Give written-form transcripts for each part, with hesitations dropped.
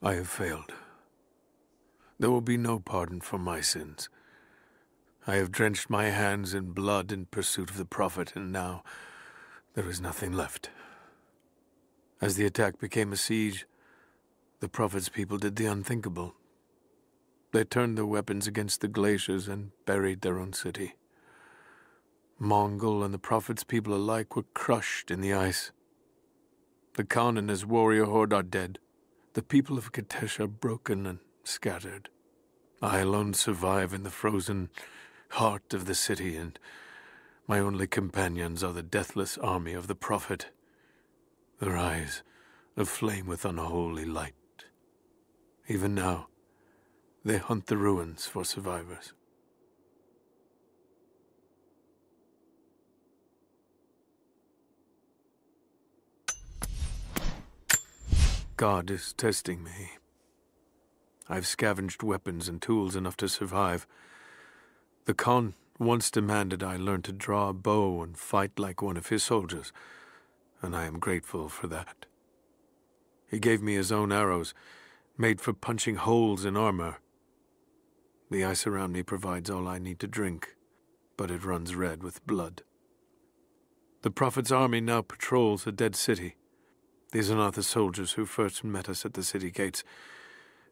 I have failed. There will be no pardon for my sins. I have drenched my hands in blood in pursuit of the Prophet, and now there is nothing left. As the attack became a siege, the Prophet's people did the unthinkable. They turned their weapons against the glaciers and buried their own city. Mongol and the Prophet's people alike were crushed in the ice. The Khan and his warrior horde are dead. The people of Katesh are broken and scattered. I alone survive in the frozen heart of the city, and my only companions are the deathless army of the Prophet, their eyes aflame with unholy light. Even now, they hunt the ruins for survivors. God is testing me. I've scavenged weapons and tools enough to survive. The Khan once demanded I learn to draw a bow and fight like one of his soldiers, and I am grateful for that. He gave me his own arrows, made for punching holes in armor. The ice around me provides all I need to drink, but it runs red with blood. The Prophet's army now patrols a dead city. These are not the soldiers who first met us at the city gates.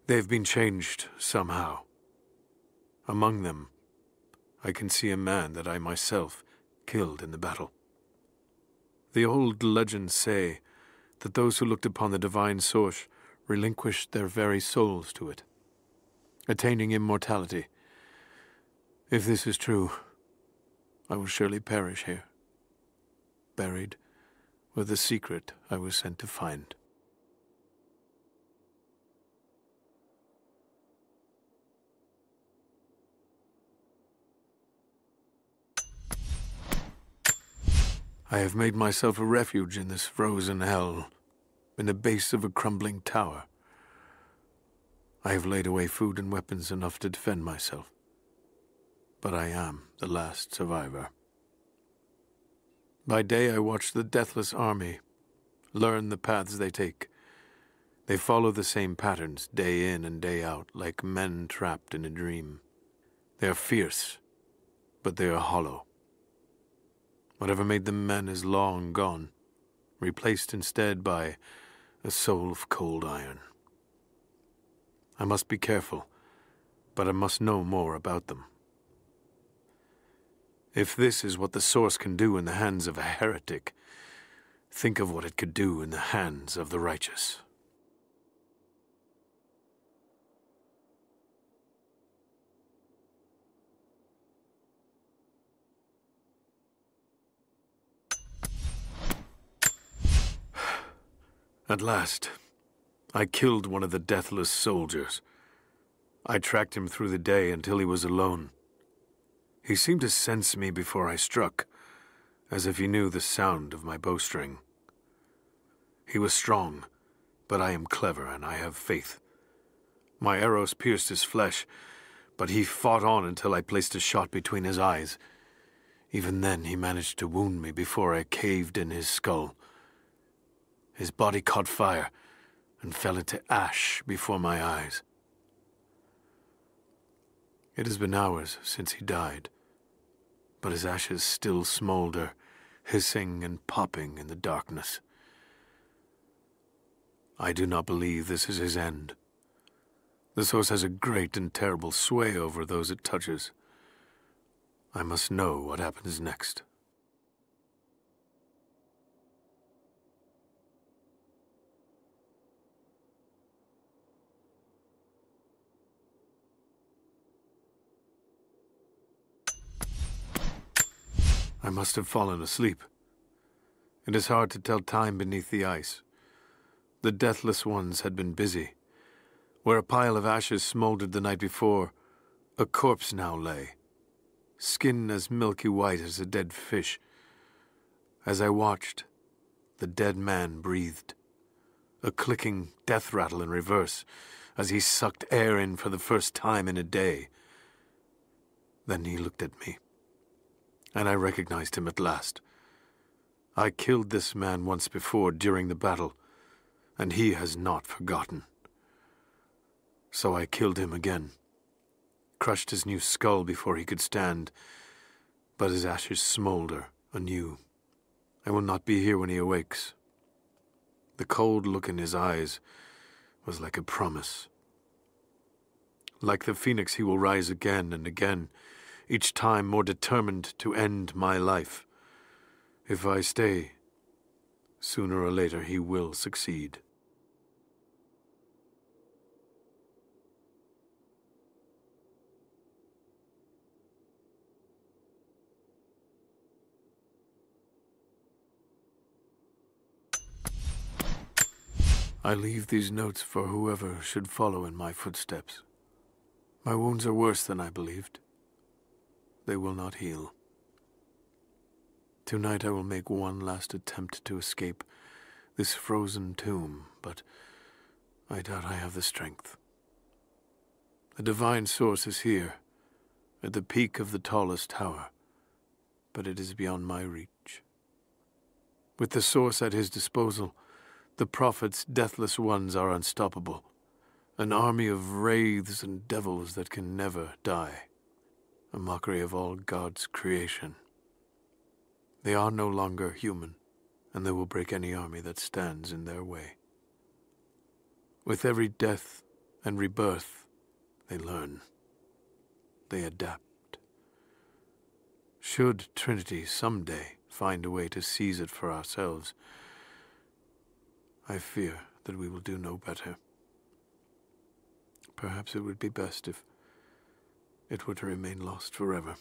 They've been changed somehow. Among them, I can see a man that I myself killed in the battle. The old legends say that those who looked upon the divine source relinquished their very souls to it, attaining immortality. If this is true, I will surely perish here, buried with the secret I was sent to find. I have made myself a refuge in this frozen hell, in the base of a crumbling tower. I have laid away food and weapons enough to defend myself, but I am the last survivor. By day I watch the deathless army, learn the paths they take. They follow the same patterns day in and day out, like men trapped in a dream. They are fierce, but they are hollow. Whatever made them men is long gone, replaced instead by a soul of cold iron. I must be careful, but I must know more about them. If this is what the Source can do in the hands of a heretic, think of what it could do in the hands of the righteous. At last, I killed one of the deathless soldiers. I tracked him through the day until he was alone. He seemed to sense me before I struck, as if he knew the sound of my bowstring. He was strong, but I am clever and I have faith. My arrows pierced his flesh, but he fought on until I placed a shot between his eyes. Even then, he managed to wound me before I caved in his skull. His body caught fire and fell into ash before my eyes. It has been hours since he died, but his ashes still smolder, hissing and popping in the darkness. I do not believe this is his end. The Source has a great and terrible sway over those it touches. I must know what happens next. I must have fallen asleep. It is hard to tell time beneath the ice. The deathless ones had been busy. Where a pile of ashes smoldered the night before, a corpse now lay, skin as milky white as a dead fish. As I watched, the dead man breathed, a clicking death rattle in reverse, as he sucked air in for the first time in a day. Then he looked at me, and I recognized him at last. I killed this man once before during the battle, and he has not forgotten. So I killed him again, crushed his new skull before he could stand, but his ashes smolder anew. I will not be here when he awakes. The cold look in his eyes was like a promise. Like the phoenix, he will rise again and again, each time more determined to end my life. If I stay, sooner or later he will succeed. I leave these notes for whoever should follow in my footsteps. My wounds are worse than I believed. They will not heal. Tonight I will make one last attempt to escape this frozen tomb, but I doubt I have the strength. The divine source is here, at the peak of the tallest tower, but it is beyond my reach. With the source at his disposal, the prophet's deathless ones are unstoppable, an army of wraiths and devils that can never die, a mockery of all God's creation. They are no longer human, and they will break any army that stands in their way. With every death and rebirth, they learn. They adapt. Should Trinity someday find a way to seize it for ourselves, I fear that we will do no better. Perhaps it would be best if it were to remain lost forever.